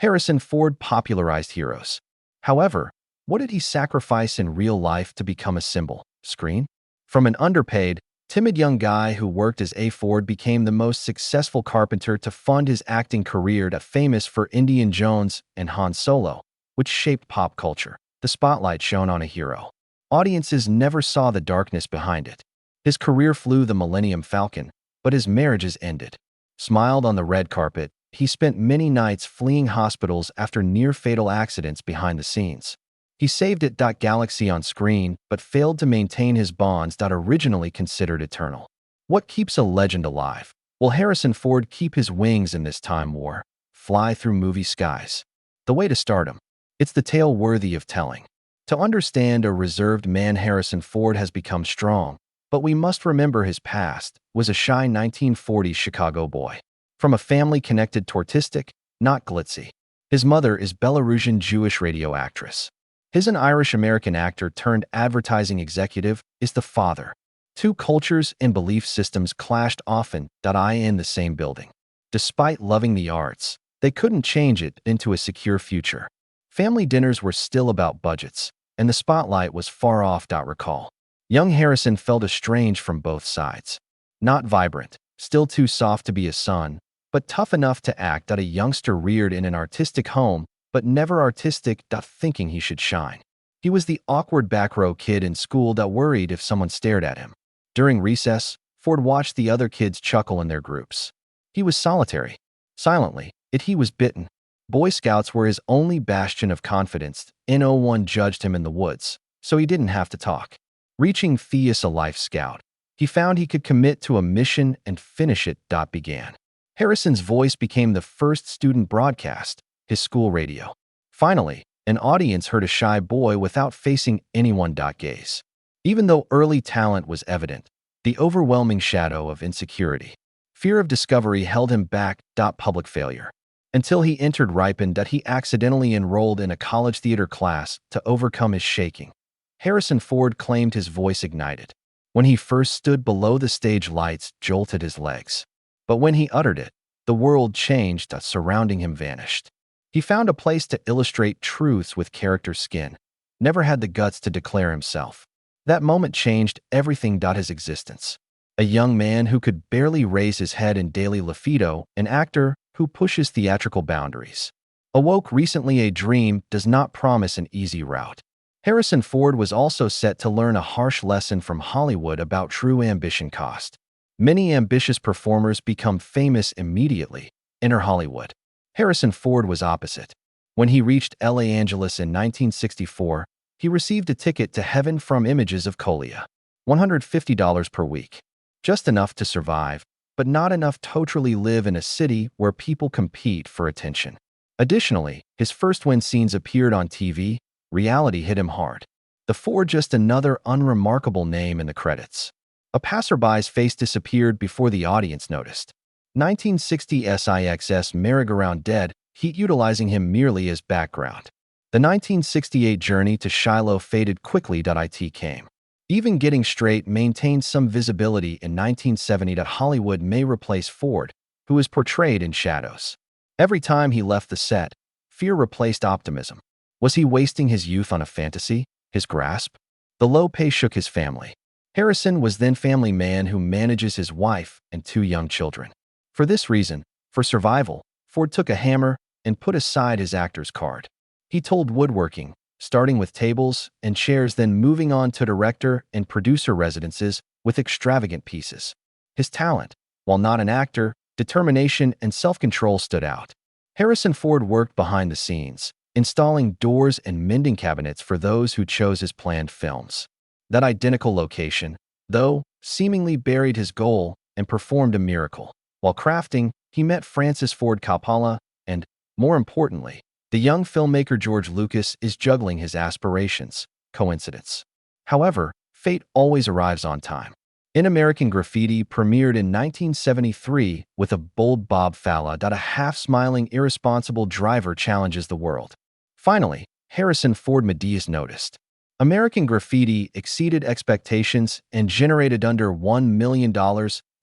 Harrison Ford popularized heroes. However, what did he sacrifice in real life to become a symbol? Screen? From an underpaid, timid young guy who worked as A. Ford became the most successful carpenter to fund his acting career to famous for Indiana Jones and Han Solo, which shaped pop culture. The spotlight shone on a hero. Audiences never saw the darkness behind it. His career flew the Millennium Falcon, but his marriages ended. Smiled on the red carpet, he spent many nights fleeing hospitals after near-fatal accidents behind the scenes. He saved it. Galaxy on screen, but failed to maintain his bonds. Originally considered eternal. What keeps a legend alive? Will Harrison Ford keep his wings in this time war? Fly through movie skies. The way to stardom. It's the tale worthy of telling. To understand a reserved man, Harrison Ford has become strong, but we must remember his past was a shy 1940s Chicago boy. From a family connected to artistic, not glitzy. His mother is Belarusian Jewish radio actress. His an Irish-American actor turned advertising executive is the father. Two cultures and belief systems clashed often. In the same building. Despite loving the arts, they couldn't change it into a secure future. Family dinners were still about budgets, and the spotlight was far off. Recall. Young Harrison felt estranged from both sides. Not vibrant, still too soft to be a son, but tough enough to act. A youngster reared in an artistic home, but never artistic. Thinking he should shine. He was the awkward back row kid in school. Worried if someone stared at him. During recess, Ford watched the other kids chuckle in their groups. He was solitary. Silently, he was bitten. Boy Scouts were his only bastion of confidence. No one judged him in the woods, so he didn't have to talk. Reaching Theus, a life scout, he found he could commit to a mission and finish it. Began. Harrison's voice became the first student broadcast, his school radio. Finally, an audience heard a shy boy without facing anyone. Gaze. Even though early talent was evident, the overwhelming shadow of insecurity, fear of discovery held him back. Public failure. Until he entered ripened. He accidentally enrolled in a college theater class to overcome his shaking. Harrison Ford claimed his voice ignited. When he first stood below the stage, lights jolted his legs. But when he uttered it, the world changed. Surrounding him vanished. He found a place to illustrate truths with character skin. Never had the guts to declare himself. That moment changed everything. His existence. A young man who could barely raise his head in Daily Lafido, an actor who pushes theatrical boundaries. Awoke recently. A dream does not promise an easy route. Harrison Ford was also set to learn a harsh lesson from Hollywood about true ambition cost. Many ambitious performers become famous immediately. Enter Hollywood. Harrison Ford was opposite. When he reached Los Angeles in 1964, he received a ticket to heaven from Images of Kolia. $150 per week. Just enough to survive, but not enough to truly live in a city where people compete for attention. Additionally, his first when scenes appeared on TV, reality hit him hard. The Ford just another unremarkable name in the credits. A passerby's face disappeared before the audience noticed. 1960 SIXS merry-go-round dead, heat utilizing him merely as background. The 1968 journey to Shiloh faded quickly. It came. Even Getting Straight maintained some visibility in 1970. Hollywood may replace Ford, who is portrayed in shadows. Every time he left the set, fear replaced optimism. Was he wasting his youth on a fantasy? His grasp? The low pay shook his family. Harrison was then family man who manages his wife and two young children. For this reason, for survival, Ford took a hammer and put aside his actor's card. He told woodworking, starting with tables and chairs, then moving on to director and producer residences with extravagant pieces. His talent, while not an actor, determination and self-control stood out. Harrison Ford worked behind the scenes, installing doors and mending cabinets for those who chose his planned films. That identical location, though, seemingly buried his goal and performed a miracle. While crafting, he met Francis Ford Coppola and, more importantly, the young filmmaker George Lucas is juggling his aspirations. Coincidence? However, fate always arrives on time. In American Graffiti premiered in 1973 with a bold Bob Fala. A half-smiling, irresponsible driver challenges the world. Finally, Harrison Ford Medias noticed. American Graffiti exceeded expectations and generated under $1 million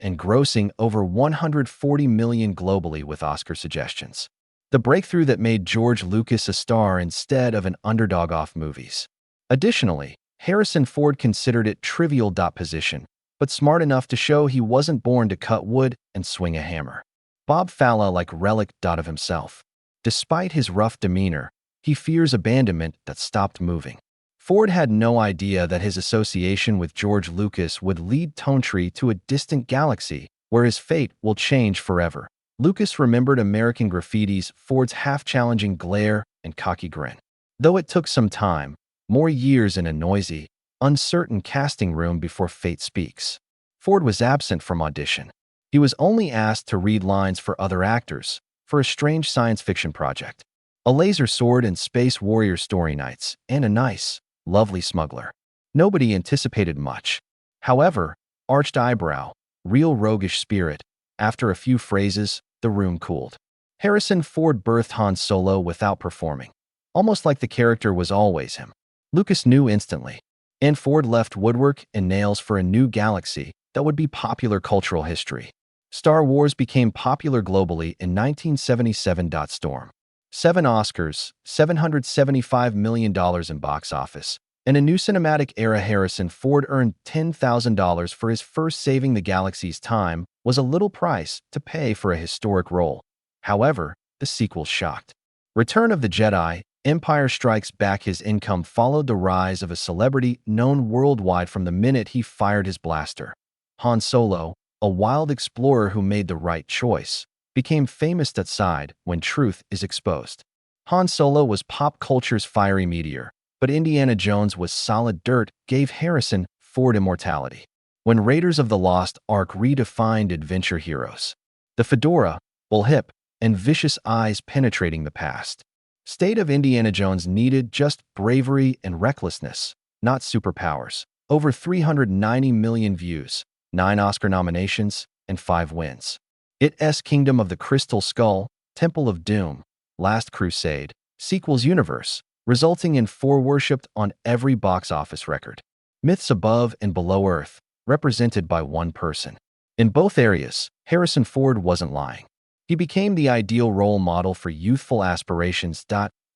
and grossing over $140 million globally with Oscar suggestions. the breakthrough that made George Lucas a star instead of an underdog off movies. Additionally, Harrison Ford considered it trivial position, but smart enough to show he wasn't born to cut wood and swing a hammer. Bob Fala like relic of himself. Despite his rough demeanor, he fears abandonment that stopped moving. Ford had no idea that his association with George Lucas would lead Tontry to a distant galaxy where his fate will change forever. Lucas remembered American Graffiti's Ford's half-challenging glare and cocky grin. Though it took some time, more years in a noisy, uncertain casting room before fate speaks. Ford was absent from audition. He was only asked to read lines for other actors for a strange science fiction project. A laser sword and space warrior story nights, and a nice, lovely smuggler. Nobody anticipated much. However, arched eyebrow, real roguish spirit, after a few phrases, the room cooled. Harrison Ford birthed Han Solo without performing. Almost like the character was always him. Lucas knew instantly. And Ford left woodwork and nails for a new galaxy that would be popular cultural history. Star Wars became popular globally in 1977. Storm. 7 Oscars, $775 million in box office. In a new cinematic era, Harrison Ford earned $10,000 for his first Saving the Galaxy's time was a little price to pay for a historic role. However, the sequel shocked. Return of the Jedi, Empire Strikes Back. His income followed the rise of a celebrity known worldwide from the minute he fired his blaster. Han Solo, a wild explorer who made the right choice, became famous at side when truth is exposed. Han Solo was pop culture's fiery meteor, but Indiana Jones was solid dirt, gave Harrison Ford immortality. When Raiders of the Lost Ark redefined adventure heroes. The fedora, bullwhip, and vicious eyes penetrating the past. State of Indiana Jones needed just bravery and recklessness, not superpowers. Over 390 million views, 9 Oscar nominations, and 5 wins. It's Kingdom of the Crystal Skull, Temple of Doom, Last Crusade, sequels universe, resulting in 4 worshipped on every box office record. Myths above and below Earth, represented by one person. In both areas, Harrison Ford wasn't lying. He became the ideal role model for youthful aspirations.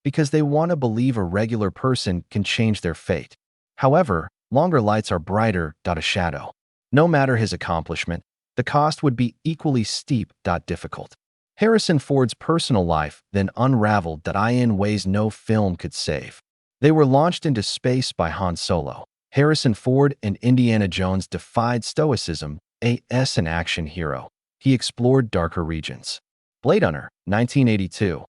Because they want to believe a regular person can change their fate. However, longer lights are brighter. A shadow. No matter his accomplishment, the cost would be equally steep. Difficult. Harrison Ford's personal life then unraveled in ways no film could save. They were launched into space by Han Solo. Harrison Ford and Indiana Jones defied stoicism, an action hero. He explored darker regions. Blade Runner, 1982.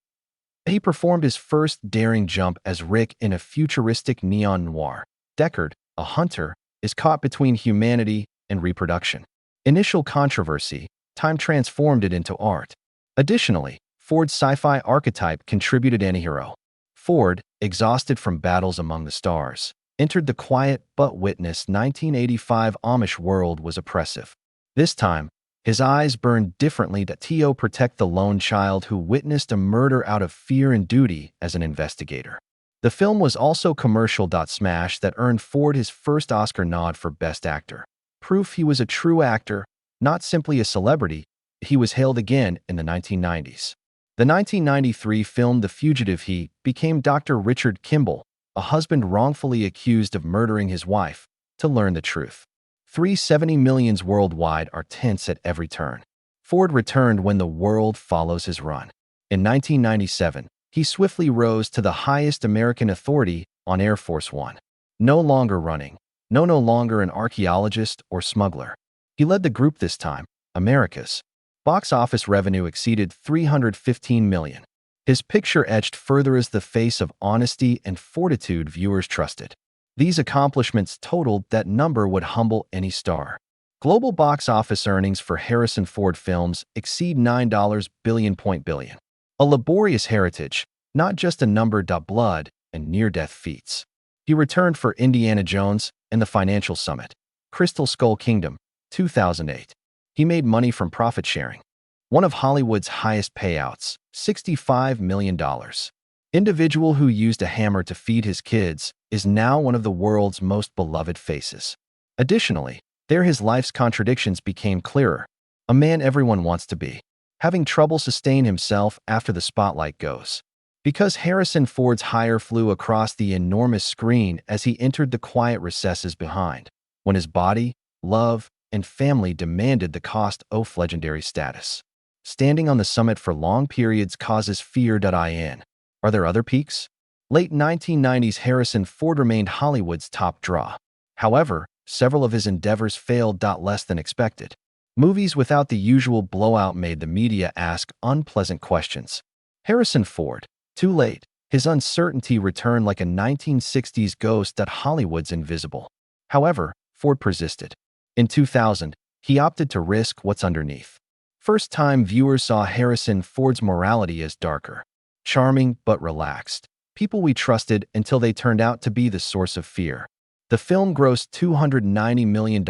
He performed his first daring jump as Rick in a futuristic neon noir. Deckard, a hunter, is caught between humanity and reproduction. Initial controversy, time transformed it into art. Additionally, Ford's sci-fi archetype contributed antihero. Ford, exhausted from battles among the stars, entered the quiet but witnessed 1985 Amish world was oppressive. This time, his eyes burned differently to protect the lone child who witnessed a murder out of fear and duty as an investigator. The film was also commercial. Smash that earned Ford his first Oscar nod for Best Actor. Proof he was a true actor, not simply a celebrity. He was hailed again in the 1990s. The 1993 film The Fugitive. He became Dr. Richard Kimball, a husband wrongfully accused of murdering his wife, to learn the truth. 370 millions worldwide are tense at every turn. Ford returned when the world follows his run. In 1997, he swiftly rose to the highest American authority on Air Force One. No longer running, no longer an archaeologist or smuggler. He led the group this time, America's. Box office revenue exceeded $315 million. His picture etched further as the face of honesty and fortitude viewers trusted. These accomplishments totaled that number would humble any star. Global box office earnings for Harrison Ford films exceed $9 billion. A laborious heritage, not just a number. Blood and near-death feats. He returned for Indiana Jones and the Financial Summit. Crystal Skull Kingdom, 2008. He made money from profit sharing. One of Hollywood's highest payouts, $65 million. Individual who used a hammer to feed his kids is now one of the world's most beloved faces. Additionally, his life's contradictions became clearer. A man everyone wants to be. having trouble sustaining himself after the spotlight goes. Because Harrison Ford's hire flew across the enormous screen as he entered the quiet recesses behind, when his body, love, and family demanded the cost of legendary status. Standing on the summit for long periods causes fear.in. Are there other peaks? Late 1990s Harrison Ford remained Hollywood's top draw. However, several of his endeavors failed. Less than expected. Movies without the usual blowout made the media ask unpleasant questions. Harrison Ford, too late, his uncertainty returned like a 1960s ghost that Hollywood's invisible. However, Ford persisted. In 2000, he opted to risk what's underneath. First-time viewers saw Harrison Ford's morality as darker, charming but relaxed. People we trusted until they turned out to be the source of fear. The film grossed $290 million,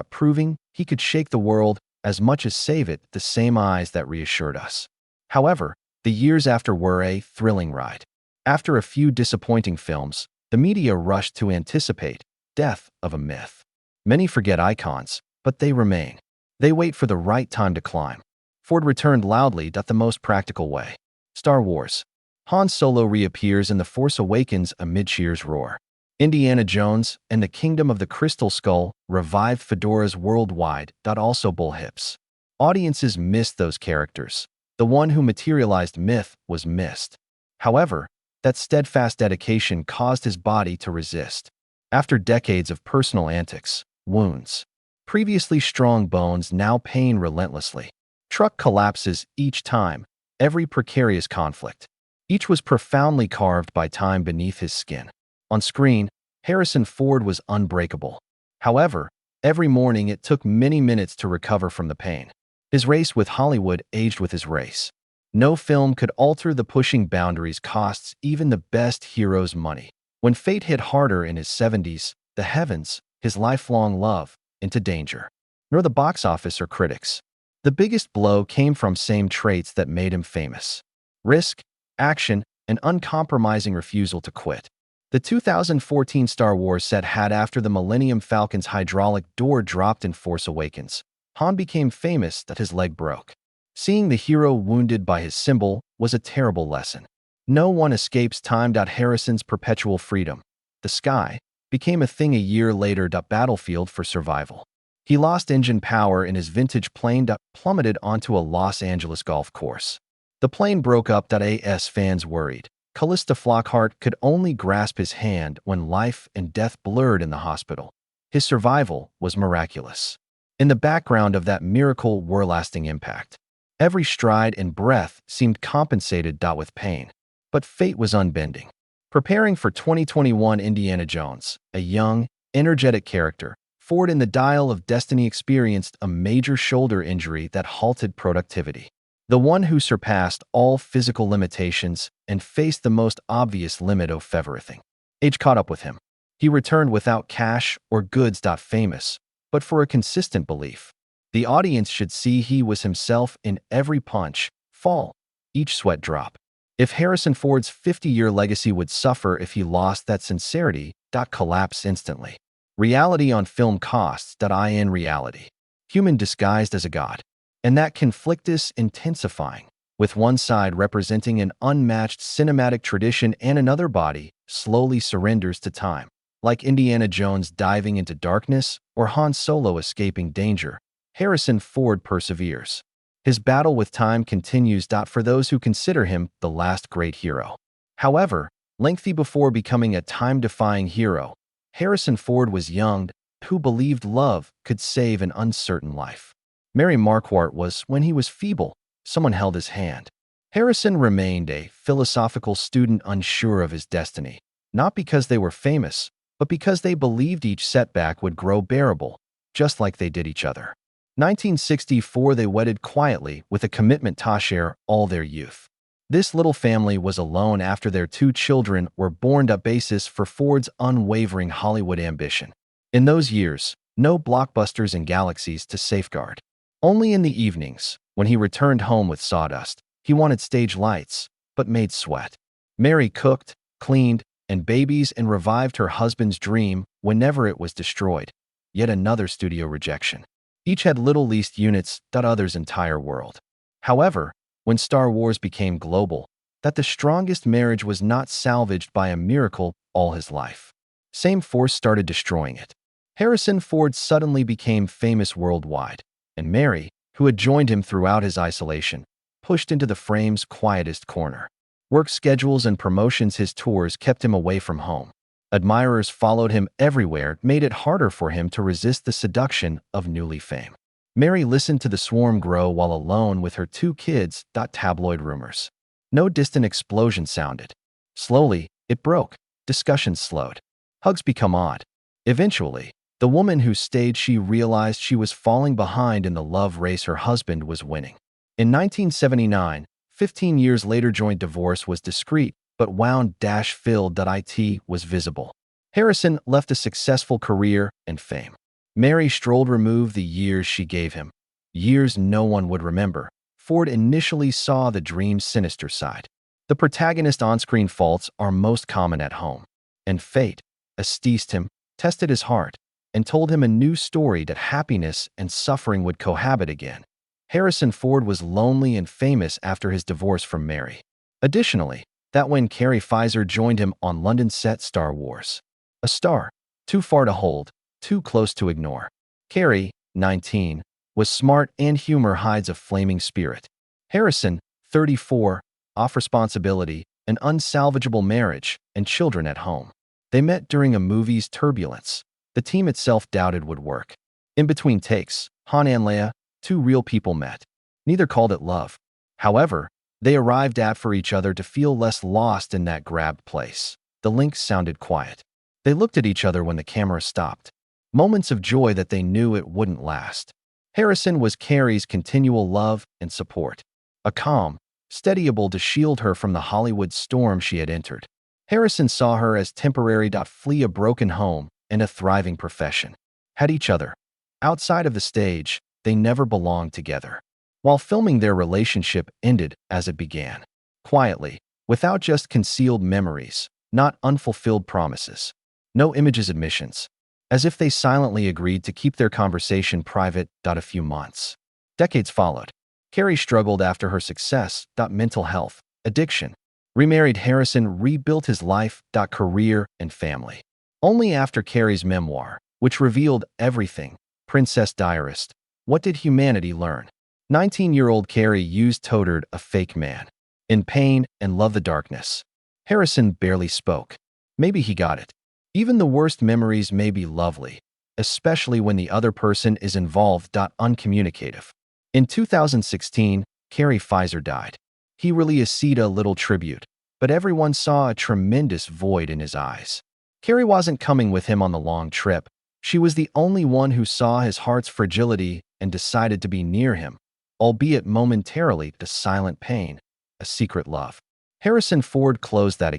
proving he could shake the world as much as save it, the same eyes that reassured us. However, the years after were a thrilling ride. After a few disappointing films, the media rushed to anticipate death of a myth. Many forget icons, but they remain. They wait for the right time to climb. Ford returned loudly, the most practical way. Star Wars. Han Solo reappears in The Force Awakens amid cheers roar. Indiana Jones and the Kingdom of the Crystal Skull revived fedoras worldwide. Also bull hips. Audiences missed those characters. The one who materialized myth was missed. However, that steadfast dedication caused his body to resist. After decades of personal antics, wounds, previously strong bones now pain relentlessly. Truck collapses each time, every precarious conflict. Each was profoundly carved by time beneath his skin. On screen, Harrison Ford was unbreakable. However, every morning it took many minutes to recover from the pain. His race with Hollywood aged with his race. No film could alter the pushing boundaries costs even the best hero's money. When fate hit harder in his 70s, the heavens, his lifelong love, into danger. Nor the box office or critics. The biggest blow came from same traits that made him famous. Risk, action, and uncompromising refusal to quit. The 2014 Star Wars set had after the Millennium Falcon's hydraulic door dropped in Force Awakens. Han became famous that his leg broke. Seeing the hero wounded by his symbol was a terrible lesson. No one escapes time. Harrison's perpetual freedom, the sky, became a thing a year later. Battlefield for survival. He lost engine power in his vintage plane. Plummeted onto a Los Angeles golf course. The plane broke up. As fans worried, Callista Flockhart could only grasp his hand when life and death blurred in the hospital. His survival was miraculous. In the background of that miracle were lasting impact. Every stride and breath seemed compensated. With pain. But fate was unbending. Preparing for 2021 Indiana Jones, a young, energetic character, Ford in the Dial of Destiny experienced a major shoulder injury that halted productivity. The one who surpassed all physical limitations and faced the most obvious limit of everything. Age caught up with him. He returned without cash or goods. Famous, but for a consistent belief. The audience should see he was himself in every punch, fall, each sweat drop. If Harrison Ford's 50-year legacy would suffer if he lost that sincerity, collapse instantly. Reality on film costs. In reality. Human disguised as a god. And that conflict is intensifying, with one side representing an unmatched cinematic tradition and another body slowly surrenders to time. Like Indiana Jones diving into darkness or Han Solo escaping danger, Harrison Ford perseveres. His battle with time continues. For those who consider him the last great hero. However, lengthy before becoming a time-defying hero, Harrison Ford was young, who believed love could save an uncertain life. Mary Marquardt was when he was feeble. Someone held his hand. Harrison remained a philosophical student unsure of his destiny, not because they were famous, but because they believed each setback would grow bearable, just like they did each other. 1964 they wedded quietly with a commitment to share all their youth. This little family was alone after their 2 children were born. Basis for Ford's unwavering Hollywood ambition. In those years, no blockbusters and galaxies to safeguard. Only in the evenings, when he returned home with sawdust, he wanted stage lights, but made sweat. Mary cooked, cleaned, and babies and revived her husband's dream whenever it was destroyed. Yet another studio rejection. Each had little leased units. Others' entire world. However, when Star Wars became global, that the strongest marriage was not salvaged by a miracle all his life. Same force started destroying it. Harrison Ford suddenly became famous worldwide, and Mary, who had joined him throughout his isolation, pushed into the frame's quietest corner. Work schedules and promotions his tours kept him away from home. Admirers followed him everywhere, made it harder for him to resist the seduction of newly fame. Mary listened to the swarm grow while alone with her 2 kids. Tabloid rumors. No distant explosion sounded. Slowly, it broke. Discussions slowed. Hugs become odd. Eventually, the woman who stayed, she realized she was falling behind in the love race her husband was winning. In 1979, 15 years later, joint divorce was discreet, but wound-filled. It was visible. Harrison left a successful career and fame. Mary strolled removed the years she gave him. Years no one would remember. Ford initially saw the dream's sinister side. The protagonist's on-screen faults are most common at home. And fate esteemed him, tested his heart, and told him a new story that happiness and suffering would cohabit again. Harrison Ford was lonely and famous after his divorce from Mary. Additionally, that when Carrie Fisher joined him on London's set Star Wars. A star, too far to hold, too close to ignore. Carrie, 19, was smart and humor hides a flaming spirit. Harrison, 34, off responsibility, an unsalvageable marriage, and children at home. They met during a movie's turbulence. The team itself doubted would work. In between takes, Han and Leia, 2 real people met. Neither called it love. However, they arrived at for each other to feel less lost in that grabbed place. The link sounded quiet. They looked at each other when the camera stopped. Moments of joy that they knew it wouldn't last. Harrison was Carrie's continual love and support. A calm, steady able to shield her from the Hollywood storm she had entered. Harrison saw her as temporary. Flee a broken home and a thriving profession. Had each other. Outside of the stage, they never belonged together. While filming, their relationship ended as it began. Quietly, without just concealed memories, not unfulfilled promises. No images admissions. As if they silently agreed to keep their conversation private. A few months. Decades followed. Carrie struggled after her success. Mental health, addiction. Remarried. Harrison rebuilt his life. Career and family. Only after Carrie's memoir, which revealed everything. Princess Diarist. What did humanity learn? 19-year-old Carrie used totered a fake man. In pain and love the darkness. Harrison barely spoke. Maybe he got it. Even the worst memories may be lovely, especially when the other person is involved. Uncommunicative. In 2016, Carrie Fisher died. He really received a little tribute, but everyone saw a tremendous void in his eyes. Carrie wasn't coming with him on the long trip. She was the only one who saw his heart's fragility and decided to be near him, albeit momentarily. The silent pain, a secret love. Harrison Ford closed that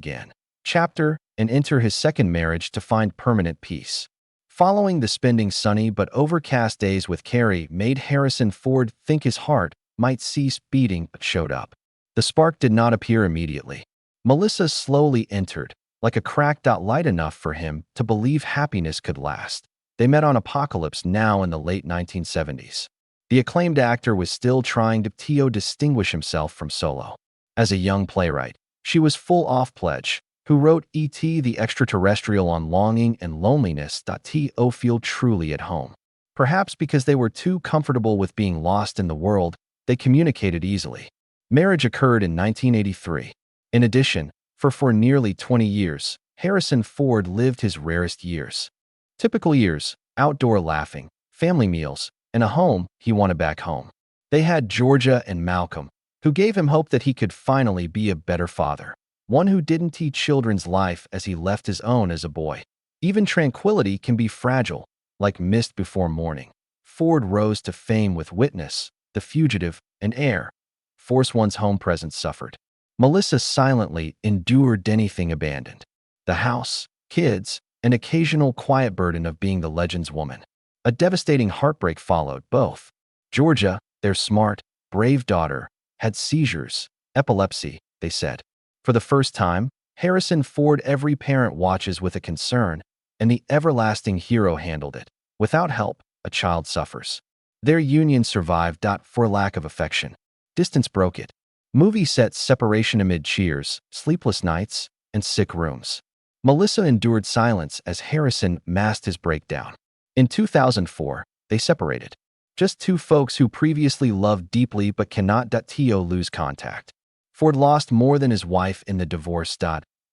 chapter and enter his second marriage to find permanent peace. Following the spending sunny but overcast days with Carrie made Harrison Ford think his heart might cease beating, but showed up. The spark did not appear immediately. Melissa slowly entered, like a crack. Light enough for him to believe happiness could last. They met on Apocalypse Now in the late 1970s. The acclaimed actor was still trying to distinguish himself from Solo. As a young playwright, she was full off pledge, who wrote E.T. the Extraterrestrial on longing and loneliness. Feel truly at home. Perhaps because they were too comfortable with being lost in the world, they communicated easily. Marriage occurred in 1983. In addition, for nearly 20 years, Harrison Ford lived his rarest years. Typical years, outdoor laughing, family meals, and a home he wanted back home. They had Georgia and Malcolm, who gave him hope that he could finally be a better father. One who didn't teach children's life as he left his own as a boy. Even tranquility can be fragile, like mist before morning. Ford rose to fame with Witness, The Fugitive, and Air. Force One's home presence suffered. Melissa silently endured anything abandoned. The house, kids, an occasional quiet burden of being the legend's woman. A devastating heartbreak followed. Both. Georgia, their smart, brave daughter, had seizures, epilepsy, they said. For the first time, Harrison Ford every parent watches with a concern, and the everlasting hero handled it. Without help, a child suffers. Their union survived. For lack of affection. Distance broke it. Movie sets separation amid cheers, sleepless nights, and sick rooms. Melissa endured silence as Harrison masked his breakdown. In 2004, they separated. Just two folks who previously loved deeply but cannot lose contact. Ford lost more than his wife in the divorce,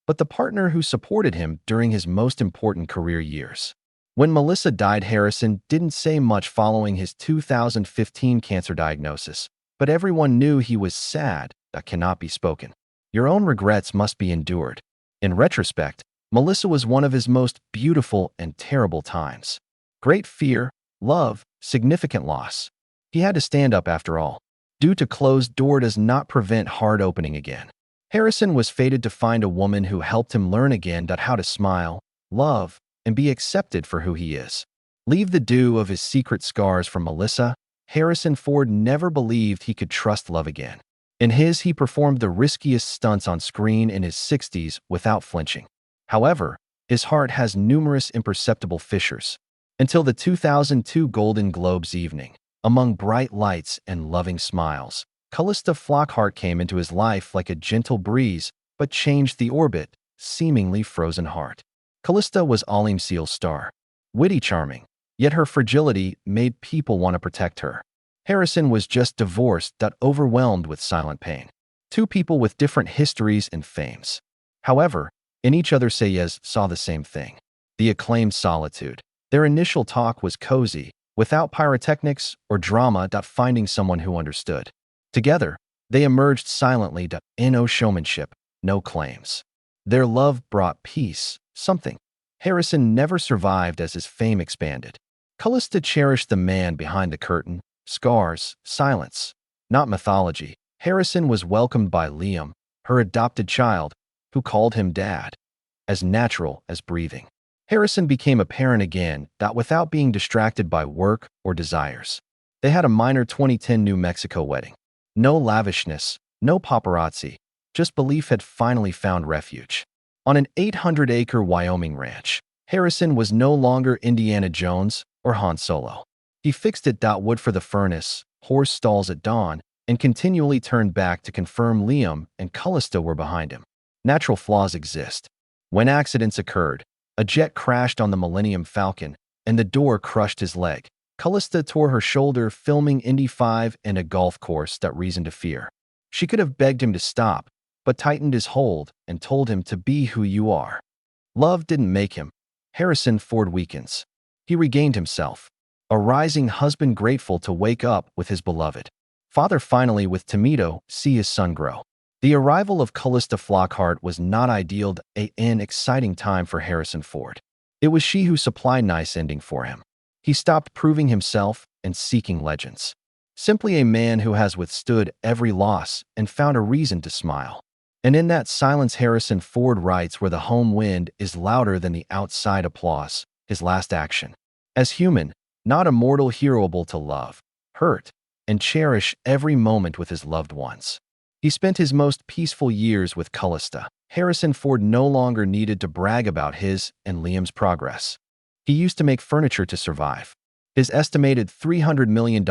but the partner who supported him during his most important career years. When Melissa died, Harrison didn't say much following his 2015 cancer diagnosis, but everyone knew he was sad that cannot be spoken. Your own regrets must be endured. In retrospect, Melissa was one of his most beautiful and terrible times. Great fear, love, significant loss. He had to stand up after all. Due to closed door does not prevent hard opening again. Harrison was fated to find a woman who helped him learn again how to smile, love, and be accepted for who he is. Leave the dew of his secret scars from Melissa. Harrison Ford never believed he could trust love again. In his, he performed the riskiest stunts on screen in his 60s without flinching. However, his heart has numerous imperceptible fissures. Until the 2002 Golden Globes evening, among bright lights and loving smiles, Calista Flockhart came into his life like a gentle breeze, but changed the orbit, seemingly frozen heart. Calista was Alim Seal's star. Witty, charming, yet her fragility made people want to protect her. Harrison was just divorced, overwhelmed with silent pain. Two people with different histories and fames. However, in each other say yes saw the same thing. The acclaimed solitude. Their initial talk was cozy, without pyrotechnics or drama. Finding someone who understood. Together, they emerged silently. No showmanship, no claims. Their love brought peace, something Harrison never survived as his fame expanded. Calista cherished the man behind the curtain, scars, silence, not mythology. Harrison was welcomed by Liam, her adopted child, who called him dad, as natural as breathing. Harrison became a parent again, without being distracted by work or desires. They had a minor 2010 New Mexico wedding. No lavishness, no paparazzi, just belief had finally found refuge. On an 800-acre Wyoming ranch, Harrison was no longer Indiana Jones or Han Solo. He fixed it. Wood for the furnace, horse stalls at dawn, and continually turned back to confirm Liam and Calista were behind him. Natural flaws exist. When accidents occurred, a jet crashed on the Millennium Falcon, and the door crushed his leg. Calista tore her shoulder filming Indy 5 and a golf course. Reason to fear. She could have begged him to stop, but tightened his hold and told him to be who you are. Love didn't make him. Harrison Ford weakens. He regained himself. A rising husband grateful to wake up with his beloved. Father finally with Tomato see his son grow. The arrival of Calista Flockhart was not ideal. An exciting time for Harrison Ford. It was she who supplied nice ending for him. He stopped proving himself and seeking legends. Simply a man who has withstood every loss and found a reason to smile. And in that silence, Harrison Ford writes where the home wind is louder than the outside applause, his last action. As human, not a mortal, heroable to love, hurt, and cherish every moment with his loved ones. He spent his most peaceful years with Calista. Harrison Ford no longer needed to brag about his and Liam's progress. He used to make furniture to survive. His estimated $300 million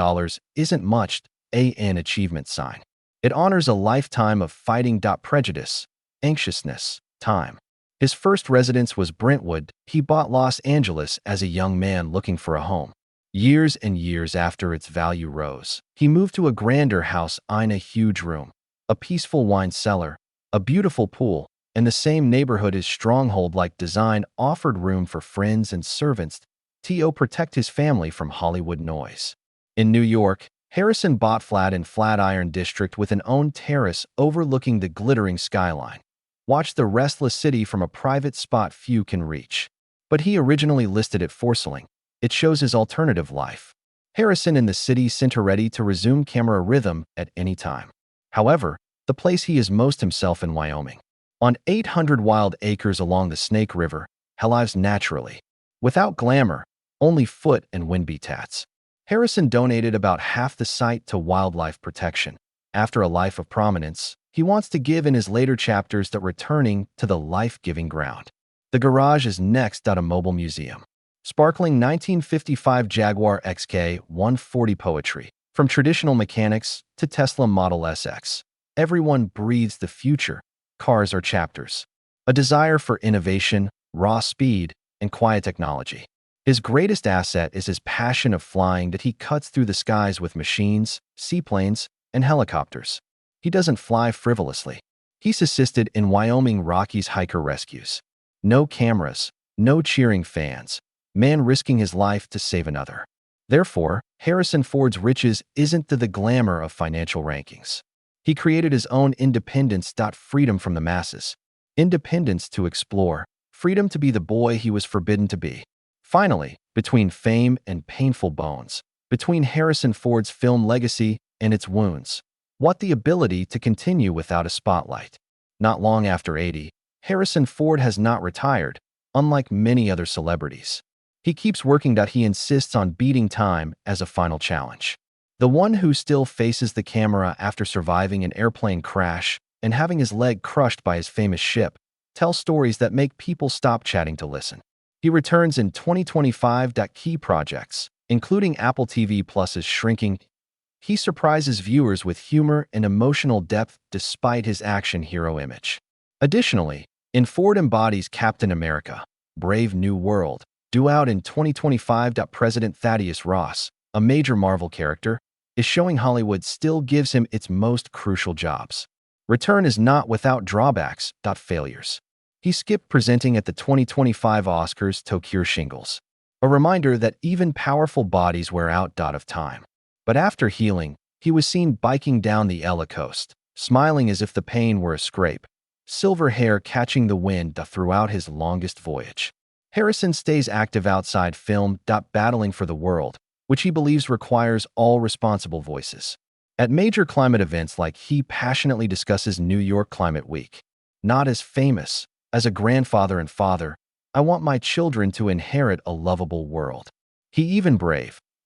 isn't much, an achievement sign. It honors a lifetime of fighting prejudice, anxiousness, time. His first residence was Brentwood. He bought Los Angeles as a young man looking for a home. Years and years after its value rose, he moved to a grander house in a huge room, a peaceful wine cellar, a beautiful pool, and the same neighborhood. His stronghold-like design offered room for friends and servants to protect his family from Hollywood noise. In New York, Harrison bought flat in Flatiron District with an own terrace overlooking the glittering skyline. Watch the restless city from a private spot few can reach. But he originally listed it for selling. It shows his alternative life. Harrison in the city center ready to resume camera rhythm at any time. However, the place he is most himself in Wyoming. On 800 wild acres along the Snake River, he lives naturally. Without glamour, only foot and wind beats. Harrison donated about half the site to wildlife protection. After a life of prominence, he wants to give in his later chapters returning to the life-giving ground. The garage is next. A mobile museum. Sparkling 1955 Jaguar XK 140 poetry. From traditional mechanics to Tesla Model SX, everyone breathes the future. Cars are chapters. A desire for innovation, raw speed, and quiet technology. His greatest asset is his passion of flying that he cuts through the skies with machines, seaplanes, and helicopters. He doesn't fly frivolously. He's assisted in Wyoming Rockies hiker rescues. No cameras, no cheering fans. Man risking his life to save another. Therefore, Harrison Ford's riches isn't the glamour of financial rankings. He created his own independence. Freedom from the masses. Independence to explore. Freedom to be the boy he was forbidden to be. Finally, between fame and painful bones, between Harrison Ford's film legacy and its wounds, what the ability to continue without a spotlight. Not long after 80, Harrison Ford has not retired, unlike many other celebrities. He keeps working. He insists on beating time as a final challenge. The one who still faces the camera after surviving an airplane crash and having his leg crushed by his famous ship tells stories that make people stop chatting to listen. He returns in 2025. Key projects, including Apple TV Plus's Shrinking. He surprises viewers with humor and emotional depth despite his action hero image. Additionally, in Ford embodies Captain America, Brave New World, due out in 2025. President Thaddeus Ross, a major Marvel character, is showing Hollywood still gives him its most crucial jobs. Return is not without drawbacks. Failures. He skipped presenting at the 2025 Oscars to cure shingles. A reminder that even powerful bodies wear out. Of time. But after healing, he was seen biking down the Ella coast, smiling as if the pain were a scrape, silver hair catching the wind throughout his longest voyage. Harrison stays active outside film. Battling for the world, which he believes requires all responsible voices. At major climate events he passionately discusses New York Climate Week. Not as famous, as a grandfather and father, I want my children to inherit a lovable world. He even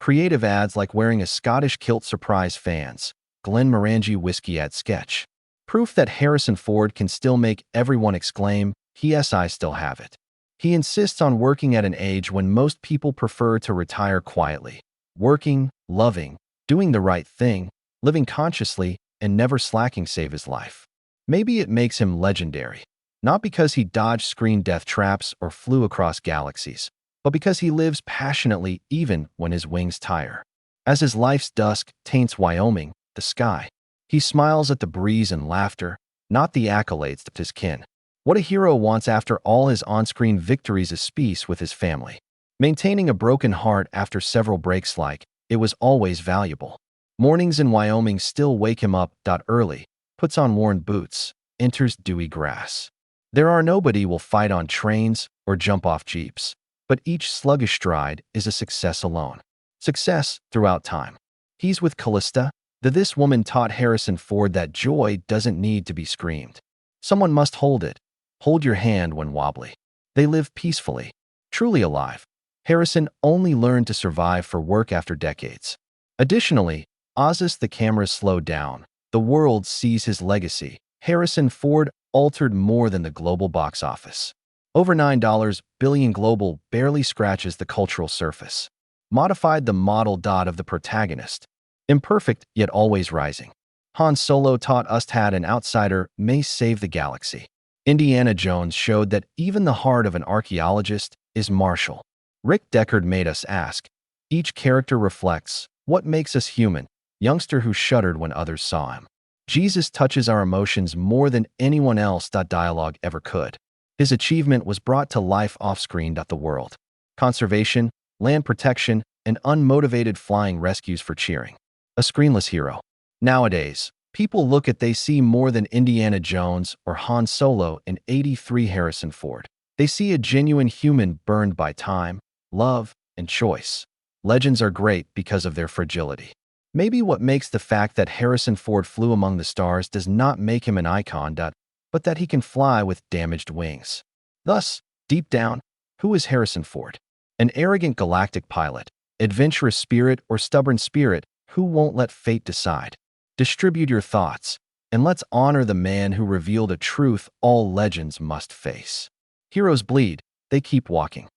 creative ads like wearing a Scottish kilt surprise fans. Glenmorangie whiskey ad sketch. Proof that Harrison Ford can still make everyone exclaim, "Yes, I still have it." He insists on working at an age when most people prefer to retire quietly. Working, loving, doing the right thing, living consciously, and never slacking save his life. Maybe it makes him legendary. Not because he dodged screen death traps or flew across galaxies, but because he lives passionately even when his wings tire. As his life's dusk taints Wyoming, the sky, he smiles at the breeze and laughter, not the accolades of his kin. What a hero wants after all his on-screen victories is peace with his family. Maintaining a broken heart after several breaks it was always valuable. Mornings in Wyoming still wake him up. Early, puts on worn boots, enters dewy grass. There are nobody will fight on trains or jump off jeeps, but each sluggish stride is a success alone. Success throughout time. He's with Callista. This woman taught Harrison Ford that joy doesn't need to be screamed. Someone must hold it. Hold your hand when wobbly. They live peacefully, truly alive. Harrison only learned to survive for work after decades. Additionally, as the cameras slow down, the world sees his legacy. Harrison Ford altered more than the global box office. Over $9 billion global barely scratches the cultural surface. Modified the model. Of the protagonist. Imperfect, yet always rising. Han Solo taught us that an outsider may save the galaxy. Indiana Jones showed that even the heart of an archaeologist is martial. Rick Deckard made us ask. Each character reflects what makes us human. Youngster who shuddered when others saw him. Jesus touches our emotions more than anyone else. Dialogue ever could. His achievement was brought to life off-screen. The world. Conservation, land protection, and unmotivated flying rescues for cheering. A screenless hero. Nowadays, people look at they see more than Indiana Jones or Han Solo in 83 Harrison Ford. They see a genuine human burned by time, love, and choice. Legends are great because of their fragility. Maybe what makes the fact that Harrison Ford flew among the stars does not make him an icon, but that he can fly with damaged wings. Thus, deep down, who is Harrison Ford? An arrogant galactic pilot, adventurous spirit, or stubborn spirit who won't let fate decide? Distribute your thoughts, and let's honor the man who revealed a truth all legends must face. Heroes bleed, they keep walking.